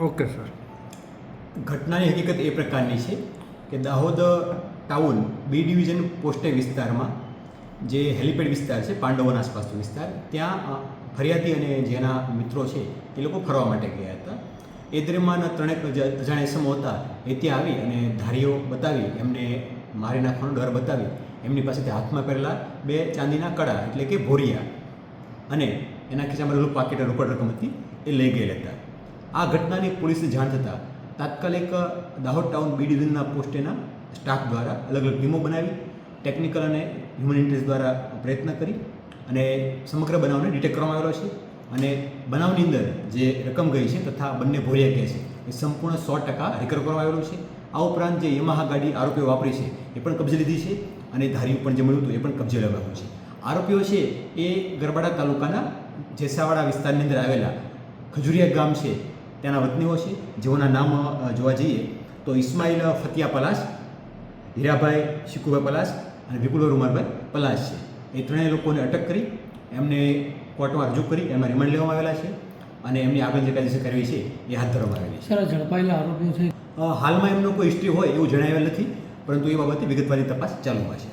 Okay sir. ઘટનાની હકીકત એ પ્રકારની છે કે દાહોદ ટાઉન બી ડિવિઝન પોસ્ટે વિસ્તારમાં જે હેલિપેડ વિસ્તાર છે, પાંડવોના આસપાસનો વિસ્તાર, ત્યાં ફરિયાદી અને જેના મિત્રો છે એ લોકો ફરવા માટે ગયા હતા. એ દરમિયાન ત્રણેક અજાણ્યા ઇસમો હતા એ ત્યાં આવી અને ધારીઓ બતાવી એમને મારી નાખવાનો ડર બતાવી એમની પાસેથી હાથમાં પહેરેલા 2 ચાંદીના કડા એટલે કે ભોરિયા અને એના ખિસ્સામાં રહેલું પાકીટ રોકડ રકમ હતી એ લઈ ગયેલા હતા. આ ઘટનાની પોલીસને જાણ થતાં તાત્કાલિક દાહોદ ટાઉન બી ડિવિઝનના પોસ્ટેના સ્ટાફ દ્વારા અલગ અલગ ટીમો બનાવી ટેકનિકલ અને હ્યુમન ઇન્ટેલિજન્સ દ્વારા પ્રયત્ન કરી અને સમગ્ર બનાવને ડિટેક્ટ કરવામાં આવેલો છે. અને બનાવની અંદર જે રકમ ગઈ છે તથા બંને ભોરિયા કહે છે એ સંપૂર્ણ 100% રિકવર કરવામાં આવેલું છે. આ ઉપરાંત જે યમાહા ગાડી આરોપીઓ વાપરી છે એ પણ કબજે લીધી છે અને ધાર્યું પણ જે મળ્યું હતું એ પણ કબજે લેવાયું છે. આરોપીઓ છે એ ગરબાડા તાલુકાના જેસાવાડા વિસ્તારની અંદર આવેલા ખજુરિયા ગામ છે ત્યાંના વતનીઓ છે, જેઓના નામ જોવા જઈએ તો ઇસ્માઇલ ફતિયા પલાસ, હીરાભાઈ શિકુભાઈ પલાસ અને વિપુલભાઈ રૂમાલભાઈ પલાસ છે. એ ત્રણેય લોકોને અટક કરી એમને કોર્ટમાં રજૂ કરી એમાં રિમાન્ડ લેવામાં આવેલા છે અને એમની આગળ જે કાયદેસર કાર્યવાહી છે એ હાથ ધરવામાં આવેલી છે. સર, ઝડપાયેલા આરોપીઓ છે હાલમાં એમનો કોઈ હિસ્ટ્રી હોય એવું જણાવેલ નથી, પરંતુ એ બાબતે વિગતવારની તપાસ ચાલુમાં છે.